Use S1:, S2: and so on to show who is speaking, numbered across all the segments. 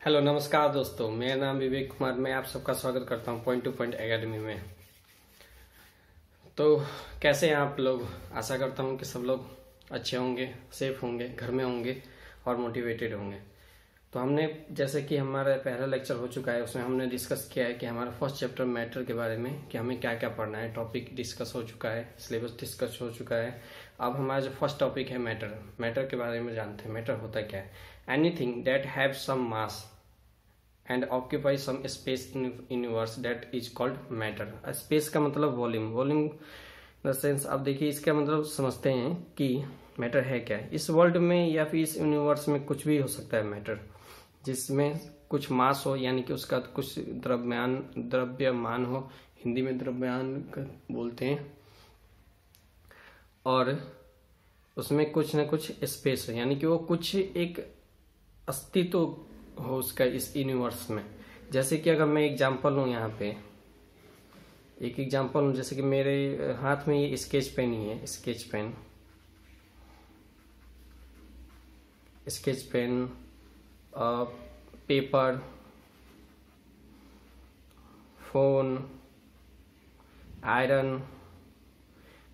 S1: Hello नमस्कार दोस्तों, मेरा नाम विवेक कुमार। मैं आप सबका स्वागत करता हूं पॉइंट टू पॉइंट एकेडमी में। तो कैसे हैं आप लोग? आशा करता हूं कि सब लोग अच्छे होंगे, सेफ होंगे, घर में होंगे और मोटिवेटेड होंगे। तो हमने जैसे कि हमारा पहला लेक्चर हो चुका है, उसमें हमने डिस्कस किया है कि हमारा फर्स्ट चैप्टर मैटर के बारे में कि हमें क्या क्या पढ़ना है। टॉपिक डिस्कस हो चुका है, सिलेबस डिस्कस हो चुका है। अब हमारा जो फर्स्ट टॉपिक है मैटर के बारे में जानते हैं। मैटर होता क्या है? Anything that have some mass and occupy some space in universe that is called matter. Space का मतलब वॉल्यूम द सेंस। अब देखिए, इसका मतलब समझते हैं कि मैटर है क्या है। इस वर्ल्ड में या फिर इस यूनिवर्स में कुछ भी हो सकता है मैटर, जिसमें कुछ मास हो, यानी कि उसका कुछ द्रव्यमान हो, हिंदी में द्रव्यमान बोलते हैं, और उसमें कुछ न कुछ स्पेस हो, यानी कि वो कुछ एक अस्तित्व हो उसका इस यूनिवर्स में। जैसे कि अगर मैं एग्जांपल लूँ, यहाँ पे एक एग्जांपल लूँ, जैसे कि मेरे हाथ में ये स्केच पेन ही है। Sketch pen, paper, phone, iron,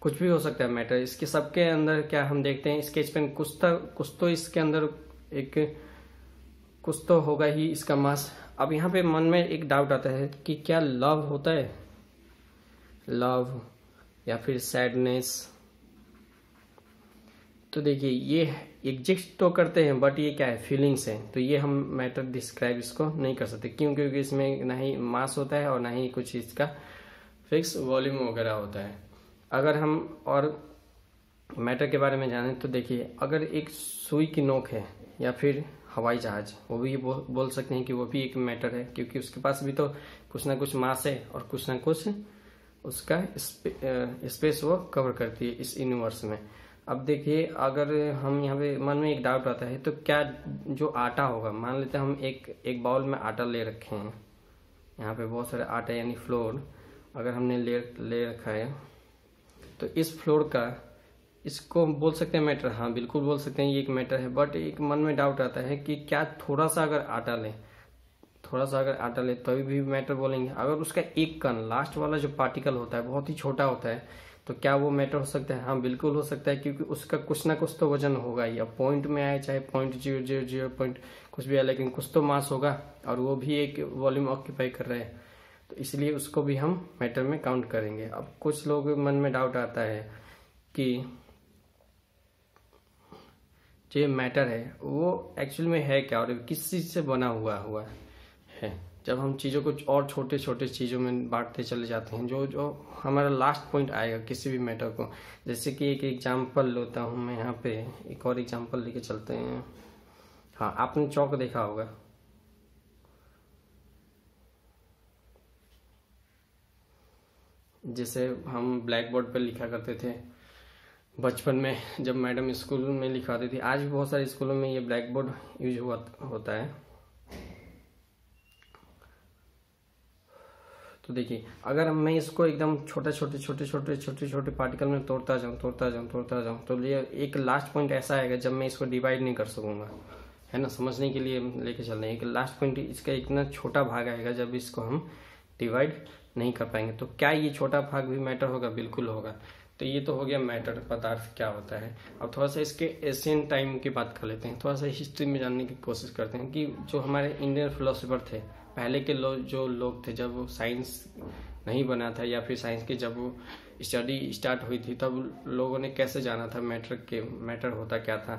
S1: कुछ भी हो सकता है मैटर। इसके सबके अंदर क्या हम देखते हैं, स्केच पेन कुछ तो इसके अंदर कुछ तो होगा ही इसका मास। अब यहाँ पे मन में एक डाउट आता है कि क्या लव होता है, लव या फिर सैडनेस? तो देखिए, ये एग्जिस्ट तो करते हैं, बट ये क्या है, फीलिंग्स है। तो ये हम मैटर डिस्क्राइब इसको नहीं कर सकते। क्यों? क्योंकि इसमें ना ही मास होता है और ना ही कुछ इसका फिक्स वॉल्यूम वगैरह होता है। अगर हम और मैटर के बारे में जानें तो देखिए, अगर एक सुई की नोक है या फिर हवाई जहाज, वो भी बोल सकते हैं कि वो भी एक मैटर है, क्योंकि उसके पास भी तो कुछ ना कुछ मास है और कुछ ना कुछ उसका स्पेस वो कवर करती है इस यूनिवर्स में। अब देखिए, अगर हम यहाँ पे मन में एक डाउट आता है, तो क्या जो आटा होगा, मान लेते हैं हम एक बाउल में आटा ले रखे हैं, यहाँ पे बहुत सारे आटा यानी फ्लोर अगर हमने ले रखा है, तो इस फ्लोर का, इसको बोल सकते हैं मैटर। हाँ, बिल्कुल बोल सकते हैं ये एक मैटर है। बट एक मन में डाउट आता है कि क्या थोड़ा सा अगर आटा ले तभी भी मैटर बोलेंगे? अगर उसका एक कण, लास्ट वाला जो पार्टिकल होता है, बहुत ही छोटा होता है, तो क्या वो मैटर हो सकता है? हाँ, बिल्कुल हो सकता है, क्योंकि उसका कुछ ना कुछ तो वजन होगा ही। अब पॉइंट में आए, चाहे 0.000 पॉइंट कुछ भी है, लेकिन कुछ तो मास होगा और वो भी एक वॉल्यूम ऑक्यूपाई कर रहे हैं, तो इसलिए उसको भी हम मैटर में काउंट करेंगे। अब कुछ लोग मन में डाउट आता है कि जो मैटर है वो एक्चुअल में है क्या और किस चीज से बना हुआ है। जब हम चीजों को और छोटे छोटे चीजों में बांटते चले जाते हैं, जो जो हमारा लास्ट पॉइंट आएगा किसी भी मैटर को। जैसे कि एक एग्जांपल लेता हूं मैं, यहाँ पे एक और एग्जांपल लेके चलते हैं। हाँ, आपने चौक देखा होगा, जिसे हम ब्लैक बोर्ड पर लिखा करते थे बचपन में, जब मैडम स्कूल में लिखाती थी। आज भी बहुत सारे स्कूलों में ये ब्लैक बोर्ड यूज होता है। तो देखिए, अगर मैं इसको एकदम छोटे पार्टिकल में तोड़ता जाऊं, तो ये एक लास्ट पॉइंट ऐसा आएगा जब मैं इसको डिवाइड नहीं कर सकूंगा, है ना। समझने के लिए लेके चल रहे हैं, एक लास्ट पॉइंट इसका इतना छोटा भाग आएगा जब इसको हम डिवाइड नहीं कर पाएंगे। तो क्या ये छोटा भाग भी मैटर होगा? बिल्कुल होगा। तो ये तो हो गया मैटर, पदार्थ क्या होता है। अब थोड़ा सा इसके एशियन टाइम की बात कर लेते हैं, थोड़ा सा हिस्ट्री में जानने की कोशिश करते हैं कि जो हमारे इंडियन फिलोसोफर थे, पहले के जो लोग थे, जब साइंस नहीं बना था या फिर साइंस की जब स्टडी स्टार्ट हुई थी, तब लोगों ने कैसे जाना था मैटर होता क्या था,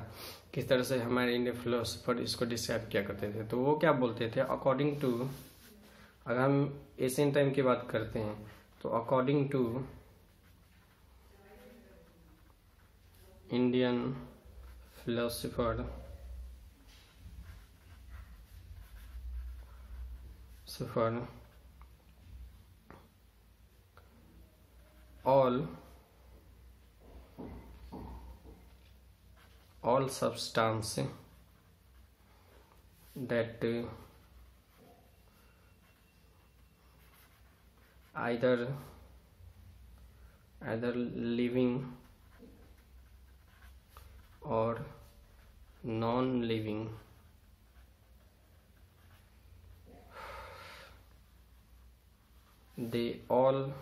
S1: किस तरह से हमारे इंडियन फिलोसोफर इसको डिस्क्राइब किया करते थे। तो वो क्या बोलते थे, अकॉर्डिंग टू, अगर हम एशियन टाइम की बात करते हैं, तो according to Indian philosopher all substance that either living or non living they all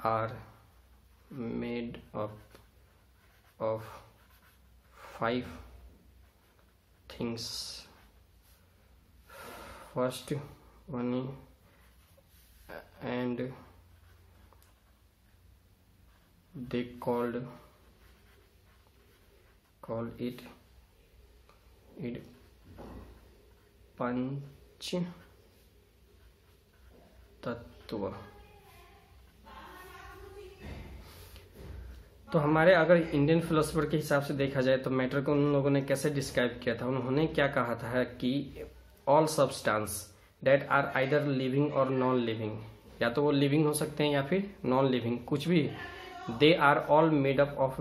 S1: are made up of 5 things. First one, and they called it पंच तत्व। तो हमारे अगर इंडियन फिलोसफर के हिसाब से देखा जाए तो मैटर को उन लोगों ने कैसे डिस्क्राइब किया था, उन्होंने क्या कहा था कि all substance that are either living और नॉन लिविंग, या तो वो लिविंग हो सकते हैं या फिर नॉन लिविंग, कुछ भी, they are all made up of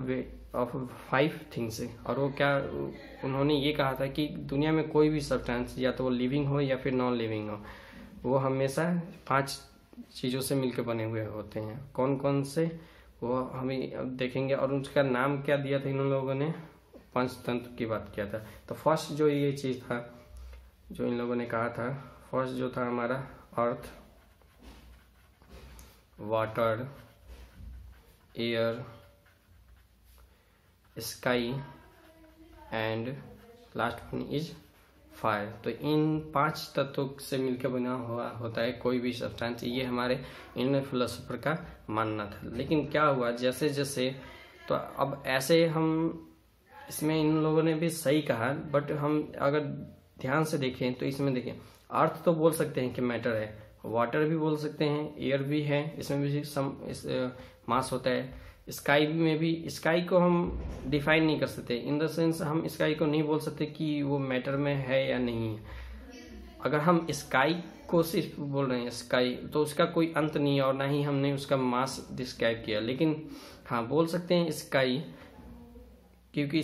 S1: 5 things. और वो क्या, उन्होंने ये कहा था कि दुनिया में कोई भी सब्सटेंस, या तो वो लिविंग हो या फिर नॉन लिविंग हो, वो हमेशा 5 चीज़ों से मिलकर बने हुए होते हैं। कौन कौन से, वो हमें अब देखेंगे। और उसका नाम क्या दिया था इन लोगों ने, पंचतंत्र की बात किया था। तो फर्स्ट जो ये चीज़ था जो इन लोगों ने कहा था, फर्स्ट जो था हमारा earth, water, air, sky and last one is fire. तो इन 5 तत्वों से मिलकर बना हुआ होता है कोई भी सब्सटेंस, ये हमारे इंडियन फिलोसोफर का मानना था। लेकिन क्या हुआ, जैसे जैसे, तो अब ऐसे हम इसमें इन लोगों ने भी सही कहा, बट हम अगर ध्यान से देखें तो इसमें देखें, अर्थ तो बोल सकते हैं कि मैटर है, वाटर भी बोल सकते हैं, एयर भी है, इसमें भी मास होता है, स्काई में भी, स्काई को हम डिफाइन नहीं कर सकते, इन द सेंस हम स्काई को नहीं बोल सकते कि वो मैटर में है या नहीं है। अगर हम स्काई को सिर्फ बोल रहे हैं स्काई, तो उसका कोई अंत नहीं है और ना ही हमने उसका मास डिस्क्राइब किया। लेकिन हाँ बोल सकते हैं स्काई, क्योंकि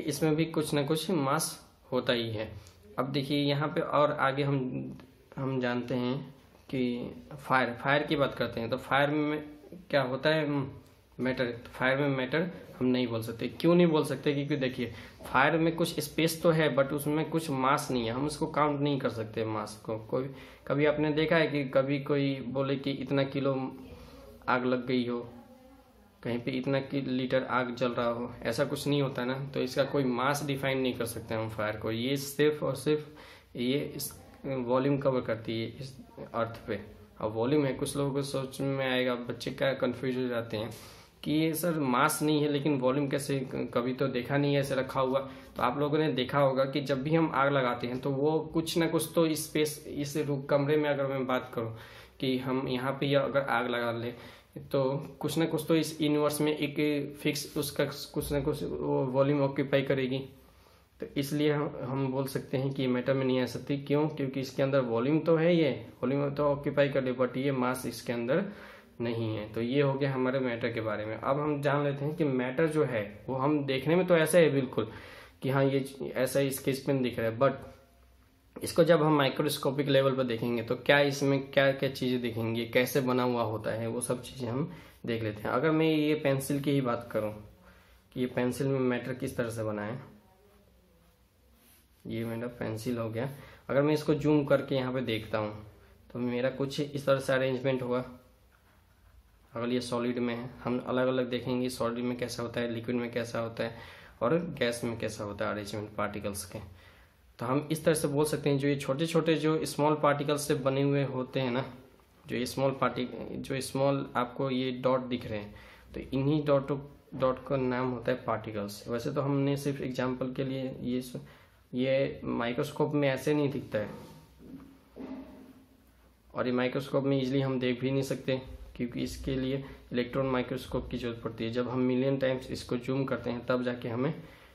S1: इसमें भी कुछ ना कुछ मास होता ही है। अब देखिए यहाँ पे और आगे हम जानते हैं कि फायर की बात करते हैं, तो फायर में क्या होता है, मैटर। तो फायर में मैटर हम नहीं बोल सकते। क्यों नहीं बोल सकते, क्योंकि देखिए फायर में कुछ स्पेस तो है बट उसमें कुछ मास नहीं है, हम उसको काउंट नहीं कर सकते मास को। कोई कभी आपने देखा है कि कभी कोई बोले कि इतना किलो आग लग गई हो, कहीं पे इतना लीटर आग जल रहा हो, ऐसा कुछ नहीं होता ना। तो इसका कोई मास डिफाइन नहीं कर सकते हम फायर को। ये सिर्फ और सिर्फ ये इस वॉल्यूम कवर करती है इस अर्थ पे। अब वॉल्यूम है, कुछ लोगों को सोच में आएगा, बच्चे क्या कंफ्यूज हो जाते हैं कि ये सर मास नहीं है लेकिन वॉल्यूम कैसे, कभी तो देखा नहीं है ऐसे रखा हुआ। तो आप लोगों ने देखा होगा कि जब भी हम आग लगाते हैं तो वो कुछ ना कुछ तो स्पेस, इस कमरे में अगर मैं बात करूं कि हम यहाँ पे अगर आग लगा ले तो कुछ ना कुछ तो इस यूनिवर्स में एक फिक्स उसका कुछ ना कुछ वो वॉल्यूम ऑक्यूपाई करेगी। तो इसलिए हम बोल सकते हैं कि मैटर में नहीं आ सकती। क्यों, क्योंकि इसके अंदर वॉल्यूम तो है, ये वॉल्यूम तो ऑक्यूपाई कर ले, बट ये मास इसके अंदर नहीं है। तो ये हो गया हमारे मैटर के बारे में। अब हम जान लेते हैं कि मैटर जो है वो हम देखने में तो ऐसा है बिल्कुल कि हाँ ये ऐसा स्केच पेन दिख रहा है, बट इसको जब हम माइक्रोस्कोपिक लेवल पर देखेंगे तो क्या इसमें क्या क्या चीजें दिखेंगी, कैसे बना हुआ होता है, वो सब चीजें हम देख लेते हैं। अगर मैं ये पेंसिल की ही बात करूं कि ये पेंसिल में मैटर किस तरह से बना है, ये मेरा पेंसिल हो गया। अगर मैं इसको जूम करके यहाँ पे देखता हूँ तो मेरा कुछ इस तरह से अरेंजमेंट होगा। अगर ये सॉलिड में है, हम अलग अलग देखेंगे सॉलिड में कैसा होता है, लिक्विड में कैसा होता है और गैस में कैसा होता है अरेंजमेंट पार्टिकल्स के। तो हम इस तरह से बोल सकते हैं जो ये छोटे छोटे जो स्मॉल पार्टिकल्स से बने हुए होते हैं ना, जो ये स्मॉल आपको ये डॉट दिख रहे हैं, तो इन्हीं डॉट का नाम होता है पार्टिकल्स। वैसे तो हमने सिर्फ एग्जांपल के लिए ये माइक्रोस्कोप में ऐसे नहीं दिखता है, और ये माइक्रोस्कोप में इजीली हम देख भी नहीं सकते क्योंकि इसके लिए इलेक्ट्रॉन माइक्रोस्कोप की जरूरत पड़ती है। जब हम मिलियन टाइम्स इसको जूम करते हैं तब जाके हमें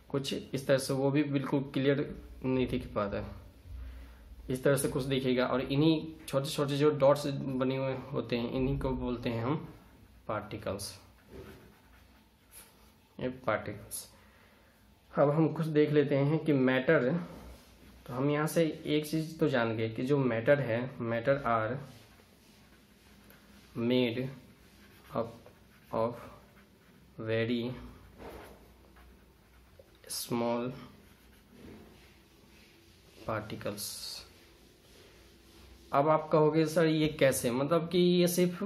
S1: कुछ इस तरह से, वो भी बिल्कुल क्लियर नहीं दिख पाता है, इस तरह से कुछ दिखेगा। और इन्हीं छोटे छोटे जो डॉट्स बने हुए होते हैं इन्हीं को बोलते हैं हम पार्टिकल्स, ये पार्टिकल्स। अब हम कुछ देख लेते हैं कि मैटर, तो हम यहाँ से एक चीज तो जान गए कि जो मैटर है, matter are made up of very small particles. अब आप कहोगे सर ये कैसे, मतलब कि ये सिर्फ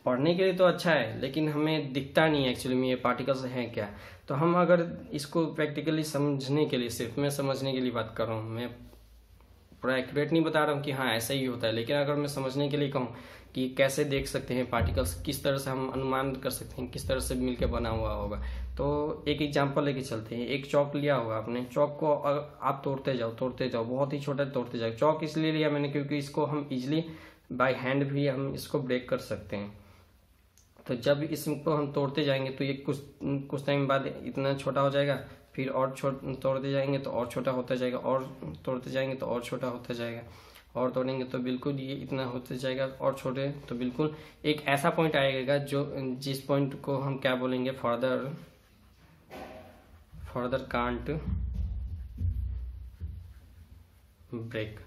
S1: पढ़ने के लिए तो अच्छा है लेकिन हमें दिखता नहीं है एक्चुअली में ये पार्टिकल्स हैं क्या। तो हम अगर इसको प्रैक्टिकली समझने के लिए, सिर्फ मैं समझने के लिए बात कर रहा हूँ, मैं पूरा एक्यूरेट नहीं बता रहा हूँ कि हाँ ऐसा ही होता है, लेकिन अगर मैं समझने के लिए कहूँ कि कैसे देख सकते हैं पार्टिकल्स, किस तरह से हम अनुमान कर सकते हैं किस तरह से मिलकर बना हुआ होगा, तो एक एग्जांपल लेके चलते हैं। एक चौक लिया होगा आपने, चौक को आप तोड़ते जाओ, बहुत ही छोटा तोड़ते जाओ। चौक इसलिए लिया मैंने क्योंकि इसको हम इजिली बाय हैंड भी हम इसको ब्रेक कर सकते हैं। तो जब इसको हम तोड़ते जाएंगे तो ये कुछ टाइम बाद इतना छोटा हो जाएगा, फिर और तोड़ते जाएंगे तो और छोटा होता जाएगा, और तोड़ते जाएंगे तो और छोटा होता जाएगा, और तोड़ेंगे तो बिल्कुल ये इतना होते जाएगा, और छोटे तो बिल्कुल एक ऐसा पॉइंट आएगा जो जिस पॉइंट को हम क्या बोलेंगे, फर्दर कांट ब्रेक।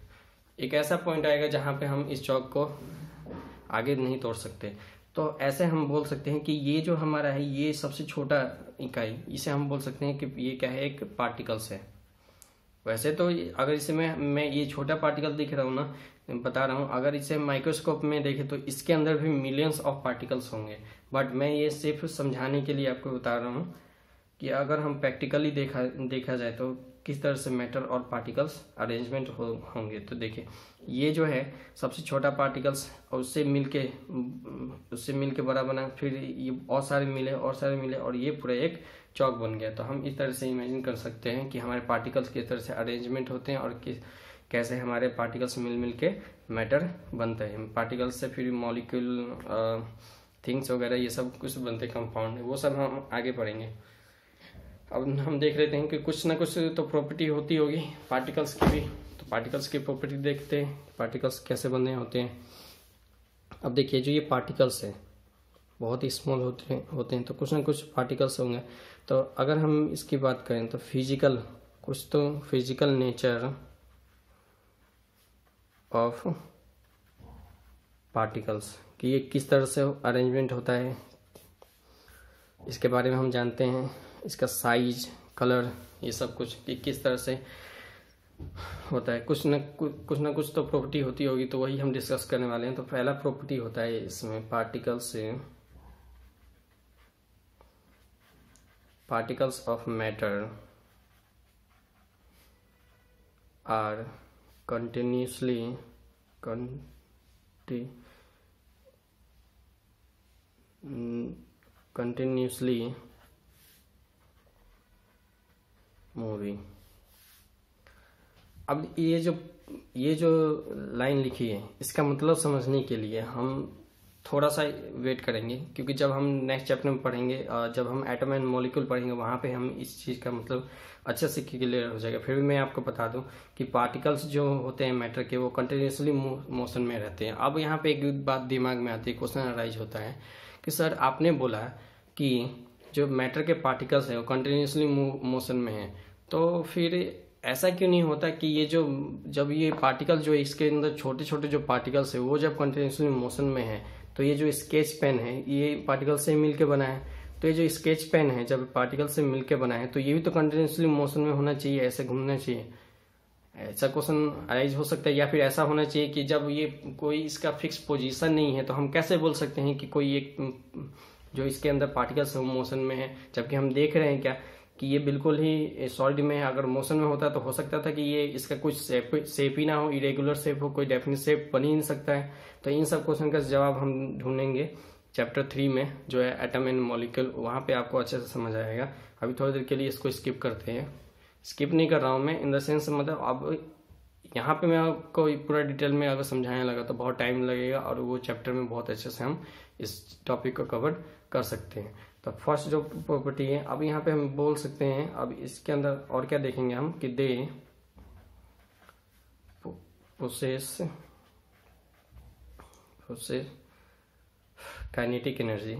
S1: एक ऐसा पॉइंट आएगा जहां पे हम इस चौक को आगे नहीं तोड़ सकते। तो ऐसे हम बोल सकते हैं कि ये जो हमारा है ये सबसे छोटा इकाई, इसे हम बोल सकते हैं कि ये क्या है, एक पार्टिकल्स है। वैसे तो अगर इसे मैं ये छोटा पार्टिकल दिख रहा हूँ ना, बता रहा हूँ, अगर इसे माइक्रोस्कोप में देखें तो इसके अंदर भी मिलियंस ऑफ पार्टिकल्स होंगे। बट मैं ये सिर्फ समझाने के लिए आपको बता रहा हूँ कि अगर हम प्रैक्टिकली देखा जाए तो किस तरह से मैटर और पार्टिकल्स अरेंजमेंट होंगे। तो देखिए ये जो है सबसे छोटा पार्टिकल्स, और उससे मिलके बड़ा बना, फिर ये और सारे मिले और ये पूरा एक चौक बन गया। तो हम इस तरह से इमेजिन कर सकते हैं कि हमारे पार्टिकल्स किस तरह से अरेंजमेंट होते हैं और कैसे हमारे पार्टिकल्स मिल के मैटर बनते हैं। पार्टिकल्स से फिर मॉलिक्यूल, थिंग्स वगैरह ये सब कुछ बनते, कंपाउंड, वो सब हम आगे पढ़ेंगे। अब हम देख लेते हैं कि कुछ ना कुछ तो प्रॉपर्टी होती होगी पार्टिकल्स की भी। तो पार्टिकल्स की प्रॉपर्टी देखते हैं, पार्टिकल्स कैसे बने होते हैं। अब देखिए जो ये पार्टिकल्स है बहुत ही स्मॉल होते हैं तो कुछ ना कुछ पार्टिकल्स होंगे। तो अगर हम इसकी बात करें तो फिजिकल नेचर ऑफ पार्टिकल्स, कि ये किस तरह से अरेंजमेंट होता है इसके बारे में हम जानते हैं। इसका साइज, कलर, ये सब कुछ कि किस तरह से होता है। कुछ ना कुछ तो प्रॉपर्टी होती होगी, तो वही हम डिस्कस करने वाले हैं। तो पहला प्रॉपर्टी होता है इसमें particles of matter are continuously moving. अब ये जो लाइन लिखी है इसका मतलब समझने के लिए हम थोड़ा सा वेट करेंगे, क्योंकि जब हम नेक्स्ट चैप्टर में पढ़ेंगे, जब हम एटम एंड मॉलिक्यूल पढ़ेंगे, वहां पे हम इस चीज का मतलब अच्छे से क्लियर हो जाएगा। फिर भी मैं आपको बता दूं कि पार्टिकल्स जो होते हैं मैटर के, वो कंटिन्यूसली मोशन में रहते हैं। अब यहाँ पे एक बात दिमाग में आती है, क्वेश्चन अराइज होता है कि सर आपने बोला कि जो मैटर के पार्टिकल्स है वो कंटिन्यूसली मोशन में है, तो फिर ऐसा क्यों नहीं होता कि ये जब ये पार्टिकल जो इसके अंदर छोटे छोटे जो पार्टिकल्स है वो जब कंटिन्यूसली मोशन में है, तो ये जो स्केच पेन है ये पार्टिकल से मिलके बना है। तो ये जो स्केच पेन है जब पार्टिकल से मिलके बना है तो ये भी तो कंटिन्यूसली मोशन में होना चाहिए, ऐसे घूमना चाहिए। ऐसा क्वेश्चन अराइज हो सकता है। या फिर ऐसा होना चाहिए कि जब ये कोई इसका फिक्स पोजीशन नहीं है तो हम कैसे बोल सकते हैं कि कोई एक जो इसके अंदर पार्टिकल्स मोशन में है, जबकि हम देख रहे हैं क्या कि ये बिल्कुल ही सॉलिड में है। अगर मोशन में होता तो हो सकता था कि ये इसका कुछ शेप ही ना हो, इरेगुलर शेप हो, कोई डेफिनेट शेप बन ही नहीं सकता है। तो इन सब क्वेश्चन का जवाब हम ढूंढेंगे चैप्टर 3 में, जो है एटम एंड मॉलिक्यूल। वहां पे आपको अच्छे से समझ आएगा। अभी थोड़ी देर के लिए इसको स्किप करते हैं। स्किप नहीं कर रहा हूं मैं इन द सेंस, मतलब अब यहाँ पे मैं आपको पूरा डिटेल में अगर समझाने लगा तो बहुत टाइम लगेगा, और वो चैप्टर में बहुत अच्छे से हम इस टॉपिक को कवर कर सकते हैं। तो फर्स्ट जो प्रॉपर्टी है, अब यहाँ पे हम बोल सकते हैं, अब इसके अंदर और क्या देखेंगे हम कि they possess kinetic energy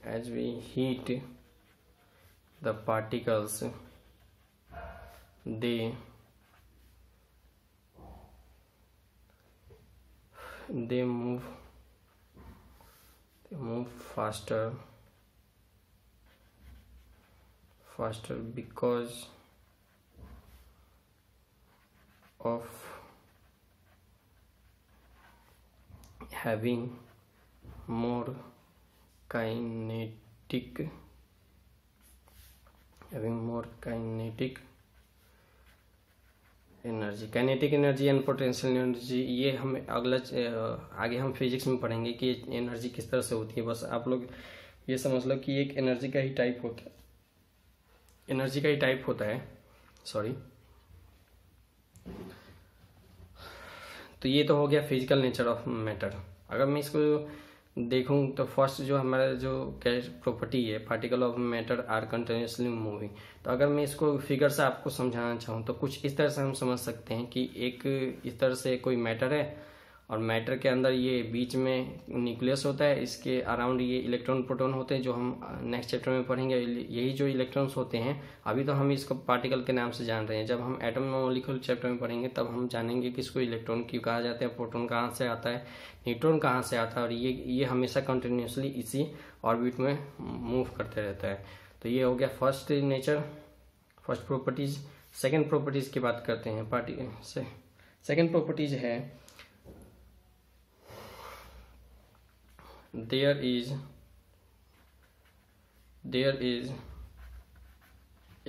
S1: as we heat the particles, they they move faster because of having more kinetic energy. Kinetic energy and potential energy, ये हम आगे हम फिजिक्स में पढ़ेंगे कि एनर्जी किस तरह से होती है। बस आप लोग ये समझ लो कि एक एनर्जी का ही टाइप होता है, सॉरी। तो ये तो हो गया फिजिकल नेचर ऑफ मैटर। अगर मैं इसको देखूं तो फर्स्ट जो हमारा जो प्रॉपर्टी है, particle of matter are continuously moving. तो अगर मैं इसको फिगर से आपको समझाना चाहूँ तो कुछ इस तरह से हम समझ सकते हैं कि एक इस तरह से कोई मैटर है और मैटर के अंदर ये बीच में न्यूक्लियस होता है, इसके अराउंड ये इलेक्ट्रॉन प्रोटॉन होते हैं जो हम नेक्स्ट चैप्टर में पढ़ेंगे। यही जो इलेक्ट्रॉन्स होते हैं, अभी तो हम इसको पार्टिकल के नाम से जान रहे हैं। जब हम एटम मॉलिक्यूल चैप्टर में पढ़ेंगे तब हम जानेंगे कि इसको इलेक्ट्रॉन क्यों कहा जाता है, प्रोटॉन कहाँ से आता है, न्यूट्रॉन कहाँ से आता है, और ये हमेशा कंटिन्यूसली इसी ऑर्बिट में मूव करते रहता है। तो ये हो गया first nature, first properties. Second properties की बात करते हैं। सेकेंड प्रॉपर्टीज है there is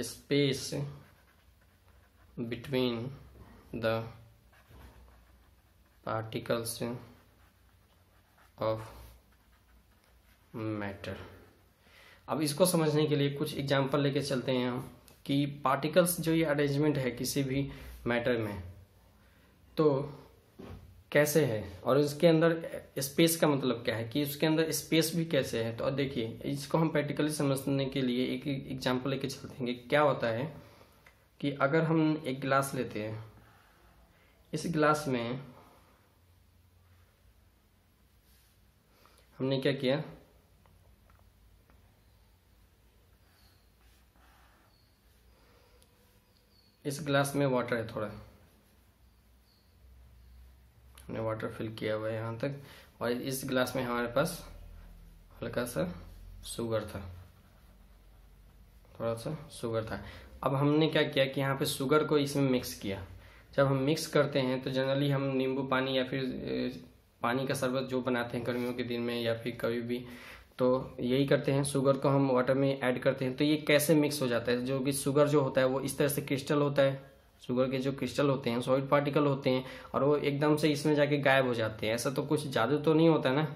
S1: space between the particles of matter। अब इसको समझने के लिए कुछ एग्जांपल लेके चलते हैं हम कि पार्टिकल्स जो ये अरेंजमेंट है किसी भी मैटर में तो कैसे है, और उसके अंदर स्पेस का मतलब क्या है कि उसके अंदर स्पेस भी कैसे है। तो अब देखिए, इसको हम प्रैक्टिकली समझने के लिए एक एग्जांपल लेके चलते हैं। क्या होता है कि अगर हम एक गिलास लेते हैं, इस गिलास में हमने क्या किया, इस गिलास में वाटर है, थोड़ा हमने वाटर फिल किया हुआ है यहाँ तक, और इस गिलास में हमारे पास हल्का सा शुगर था, थोड़ा सा शुगर था। अब हमने क्या किया कि यहाँ पे शुगर को इसमें मिक्स किया। जब हम मिक्स करते हैं तो जनरली हम नींबू पानी या फिर पानी का शरबत जो बनाते हैं गर्मियों के दिन में या फिर कभी भी, तो यही करते हैं, शुगर को हम वाटर में ऐड करते हैं। तो ये कैसे मिक्स हो जाता है, जो कि शुगर जो होता है वो इस तरह से क्रिस्टल होता है, शुगर के जो क्रिस्टल होते हैं सॉलिड पार्टिकल होते हैं, और वो एकदम से इसमें जाके गायब हो जाते हैं। ऐसा तो कुछ जादू तो नहीं होता ना,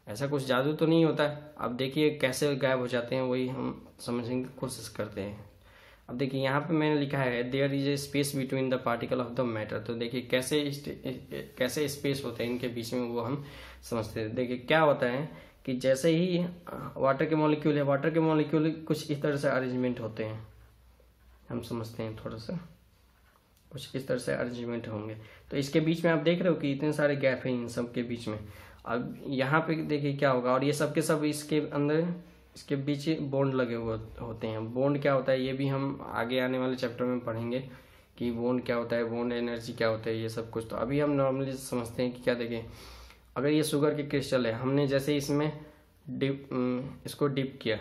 S1: ऐसा कुछ जादू तो नहीं होता। अब देखिए कैसे गायब हो जाते हैं, वही हम समझने की कोशिश करते हैं। अब देखिए यहाँ पे मैंने लिखा है there is a space between the particle of the matter. तो देखिए कैसे स्पेस होते हैं इनके बीच में, वो हम समझते हैं। देखिए क्या होता है कि जैसे ही वाटर के मॉलिक्यूल है, वाटर के मॉलिक्यूल कुछ इस तरह से अरेंजमेंट होते हैं, हम समझते हैं थोड़ा सा कुछ इस तरह से अरेंजमेंट होंगे। तो इसके बीच में आप देख रहे हो कि इतने सारे गैप हैं इन सब के बीच में। अब यहाँ पे देखिए क्या होगा, और ये सब के सब इसके अंदर इसके बीच बॉन्ड लगे हुए होते हैं। बॉन्ड क्या होता है ये भी हम आगे आने वाले चैप्टर में पढ़ेंगे कि बॉन्ड क्या होता है, बॉन्ड एनर्जी क्या होता है, ये सब कुछ। तो अभी हम नॉर्मली समझते हैं कि क्या, देखें अगर ये शुगर के क्रिस्टल है, हमने जैसे इसमें इसको डिप किया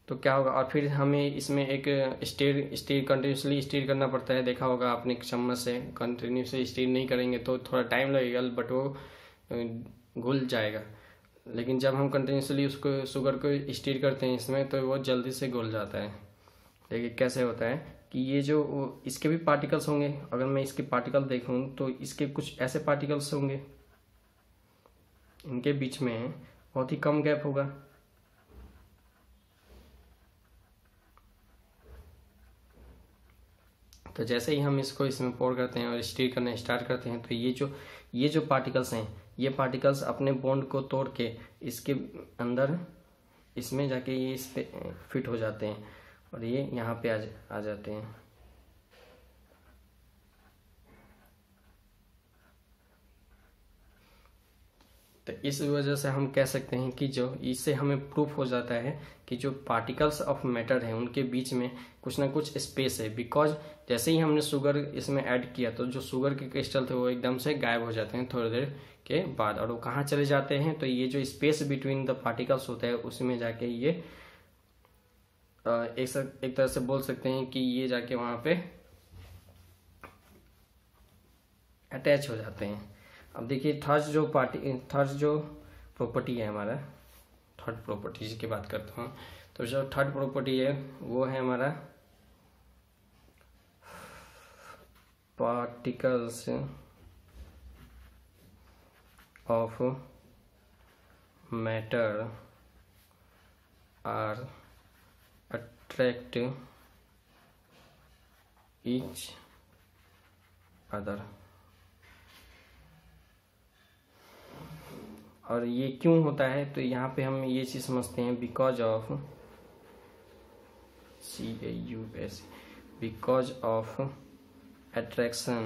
S1: तो क्या होगा, और फिर हमें इसमें एक स्टीर कंटिन्यूसली स्टीर करना पड़ता है। देखा होगा आपने चम्मच से कंटिन्यूसली स्टीर नहीं करेंगे तो थोड़ा टाइम लगेगा, बट वो घुल जाएगा। लेकिन जब हम कंटिन्यूसली उसको शुगर को स्टीर करते हैं इसमें तो वो जल्दी से घुल जाता है। देखिए कैसे होता है कि ये जो इसके भी पार्टिकल्स होंगे, अगर मैं इसके पार्टिकल देखूं तो इसके कुछ ऐसे पार्टिकल्स होंगे, इनके बीच में बहुत ही कम गैप होगा। तो जैसे ही हम इसको इसमें पोर करते हैं और स्टीर करना स्टार्ट करते हैं तो ये जो पार्टिकल्स हैं, ये पार्टिकल्स अपने बॉन्ड को तोड़ के इसके अंदर इसमें जाके ये इस पे फिट हो जाते हैं और ये यहाँ पे आ जाते हैं। तो इस वजह से हम कह सकते हैं कि जो इससे हमें प्रूफ हो जाता है कि जो पार्टिकल्स ऑफ मैटर हैं उनके बीच में कुछ ना कुछ स्पेस है। बिकॉज जैसे ही हमने शुगर इसमें ऐड किया तो जो शुगर के क्रिस्टल थे वो एकदम से गायब हो जाते हैं थोड़ी देर के बाद, और वो कहाँ चले जाते हैं, तो ये जो स्पेस बिटवीन द पार्टिकल्स होता है उसमें जाके ये एक तरह से बोल सकते हैं कि ये जाके वहाँ पे अटैच हो जाते हैं। अब देखिए थर्ड जो प्रॉपर्टी है हमारा, थर्ड प्रॉपर्टी की बात करता हूँ, तो जो थर्ड प्रॉपर्टी है वो है हमारा particles of matter are attract each other. और ये क्यों होता है, तो यहाँ पे हम ये चीज समझते हैं because of CAUS, because of attraction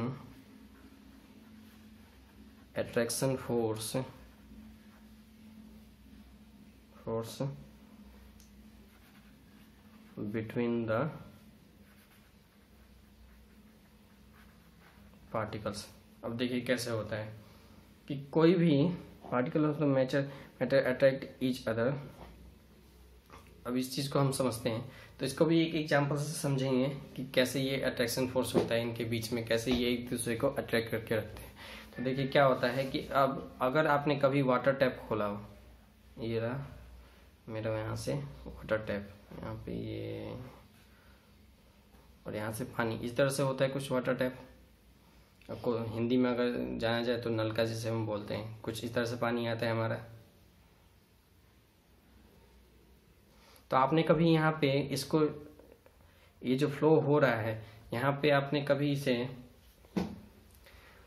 S1: force between the particles। अब देखिए कैसे होता है कि कोई भी particle of the matter attract each other. अब इस चीज को हम समझते हैं तो इसको भी एक एग्जांपल से समझेंगे कि कैसे ये अट्रैक्शन फोर्स होता है इनके बीच में, कैसे ये एक दूसरे को अट्रैक्ट करके रखते हैं। तो देखिए क्या होता है कि अब अगर आपने कभी वाटर टैप खोला हो, ये रहा मेरा यहाँ से वाटर टैप, यहाँ पे ये, और यहाँ से पानी, इस तरह से होता है कुछ वाटर टैप। आपको हिंदी में अगर जाना जाए तो नलका जिसे हम बोलते हैं, कुछ इस तरह से पानी आता है हमारा। तो आपने कभी यहाँ पे इसको, ये जो फ्लो हो रहा है यहाँ पे आपने कभी इसे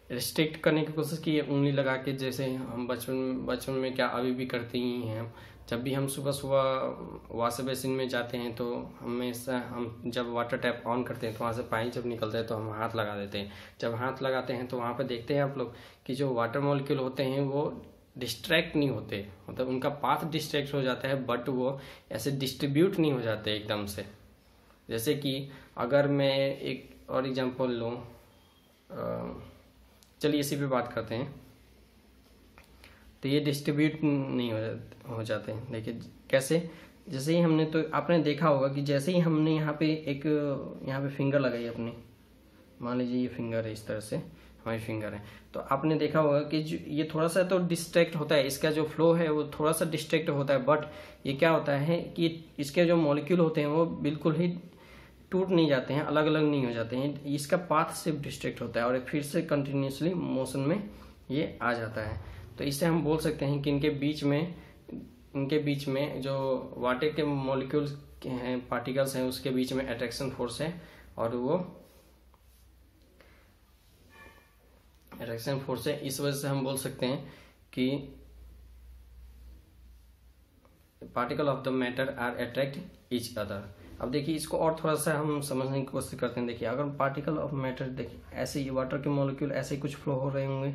S1: रिस्ट्रिक्ट करने की कोशिश की है उंगली लगा के, जैसे हम बचपन में क्या अभी भी करते ही हैं। हम जब भी हम सुबह सुबह वॉश बेसिन में जाते हैं तो हमेशा हम जब वाटर टैप ऑन करते हैं तो वहाँ से पानी जब निकलता है तो हम हाथ लगा देते हैं। जब हाथ लगाते हैं तो वहाँ पर देखते हैं आप लोग कि जो वाटर मॉलिक्यूल होते हैं वो डिस्ट्रैक्ट नहीं होते, मतलब उनका पाथ डिस्ट्रैक्ट हो जाता है बट वो ऐसे डिस्ट्रीब्यूट नहीं हो जाते एकदम से। जैसे कि अगर मैं एक और एग्जांपल लूँ, चलिए इसी पे बात करते हैं, तो ये डिस्ट्रीब्यूट नहीं हो जाते हैं। देखिए कैसे, जैसे ही हमने, तो आपने देखा होगा कि जैसे ही हमने यहाँ पे फिंगर लगाई अपनी, मान लीजिए ये फिंगर है, इस तरह से हमारी फिंगर है, तो आपने देखा होगा कि ये थोड़ा सा तो डिस्ट्रैक्ट होता है, इसका जो फ्लो है वो थोड़ा सा डिस्ट्रैक्ट होता है, बट ये क्या होता है कि इसके जो मॉलिक्यूल होते हैं वो बिल्कुल ही टूट नहीं जाते हैं, अलग अलग नहीं हो जाते हैं, इसका पाथ सिर्फ डिस्ट्रैक्ट होता है और फिर से कंटिन्यूसली मोशन में ये आ जाता है। तो इससे हम बोल सकते हैं कि इनके बीच में जो वाटर के मॉलिक्यूल्स हैं, पार्टिकल्स हैं, उसके बीच में अट्रैक्शन फोर्स है, और वो अट्रैक्शन फोर्स है। इस वजह से हम बोल सकते हैं कि particle of the matter are attract each other. अब देखिए इसको और थोड़ा सा हम समझने की कोशिश करते हैं। देखिए अगर पार्टिकल ऑफ मैटर, देखिए ऐसे ही वाटर के मॉलिक्यूल ऐसे ही कुछ फ्लो हो रहे होंगे,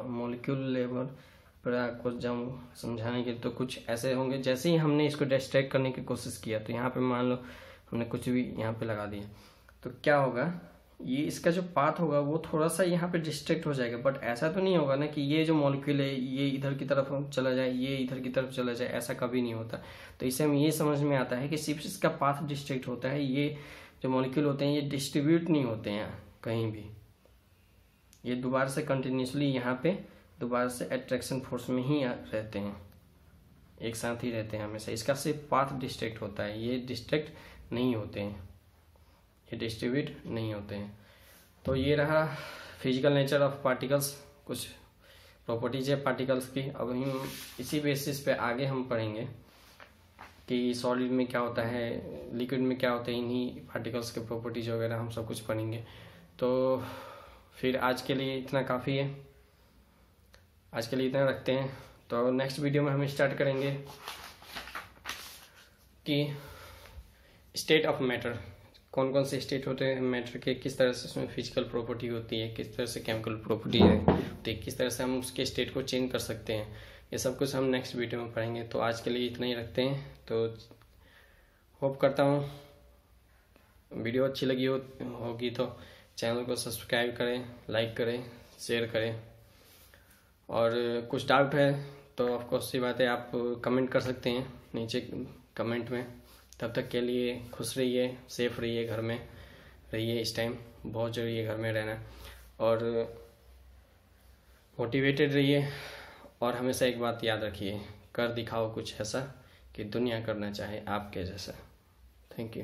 S1: मॉलिक्यूल लेवल पर आपको जब समझाने के तो कुछ ऐसे होंगे। जैसे ही हमने इसको डिस्ट्रैक्ट करने की कोशिश किया तो यहाँ पे मान लो हमने कुछ भी यहाँ पे लगा दिया, तो क्या होगा, ये इसका जो पाथ होगा वो थोड़ा सा यहाँ पे डिस्ट्रैक्ट हो जाएगा, बट ऐसा तो नहीं होगा ना कि ये जो मॉलिक्यूल है ये इधर की तरफ चला जाए, ये इधर की तरफ चला जाए, ऐसा कभी नहीं होता। तो इससे हम ये समझ में आता है कि सिर्फ इसका पाथ डिस्ट्रैक्ट होता है, ये जो मॉलिक्यूल होते हैं ये डिस्ट्रीब्यूट नहीं होते हैं कहीं भी, ये दोबारा से कंटिन्यूसली यहाँ पे दोबारा से अट्रैक्शन फोर्स में ही रहते हैं, एक साथ ही रहते हैं हमेशा। इसका सिर्फ पाथ डिस्ट्रैक्ट होता है, ये डिस्ट्रैक्ट नहीं होते हैं, ये डिस्ट्रीब्यूट नहीं होते हैं। तो ये रहा फिजिकल नेचर ऑफ पार्टिकल्स, कुछ प्रॉपर्टीज है पार्टिकल्स की। अब हम इसी बेसिस पे आगे हम पढ़ेंगे कि सॉलिड में क्या होता है, लिक्विड में क्या होता है, इन्हीं पार्टिकल्स के प्रॉपर्टीज वगैरह हम सब कुछ पढ़ेंगे। तो फिर आज के लिए इतना काफ़ी है, आज के लिए इतना रखते हैं। तो नेक्स्ट वीडियो में हम स्टार्ट करेंगे कि स्टेट ऑफ मैटर कौन कौन से स्टेट होते हैं मैटर के, किस तरह से उसमें फिजिकल प्रॉपर्टी होती है, किस तरह से केमिकल प्रॉपर्टी होती है, किस तरह से हम उसके स्टेट को चेंज कर सकते हैं, ये सब कुछ हम नेक्स्ट वीडियो में पढ़ेंगे। तो आज के लिए इतना ही रखते हैं। तो होप करता हूँ वीडियो अच्छी लगी होगी तो चैनल को सब्सक्राइब करें, लाइक करें, शेयर करें। और कुछ डाउट है तो ऑफकोर्स सी बात है, आप कमेंट कर सकते हैं नीचे कमेंट में। तब तक के लिए खुश रहिए, सेफ रहिए, घर में रहिए। इस टाइम बहुत ज़रूरी है घर में रहना, और मोटिवेटेड रहिए। और हमेशा एक बात याद रखिए, कर दिखाओ कुछ ऐसा कि दुनिया करना चाहे आपके जैसा। Thank you.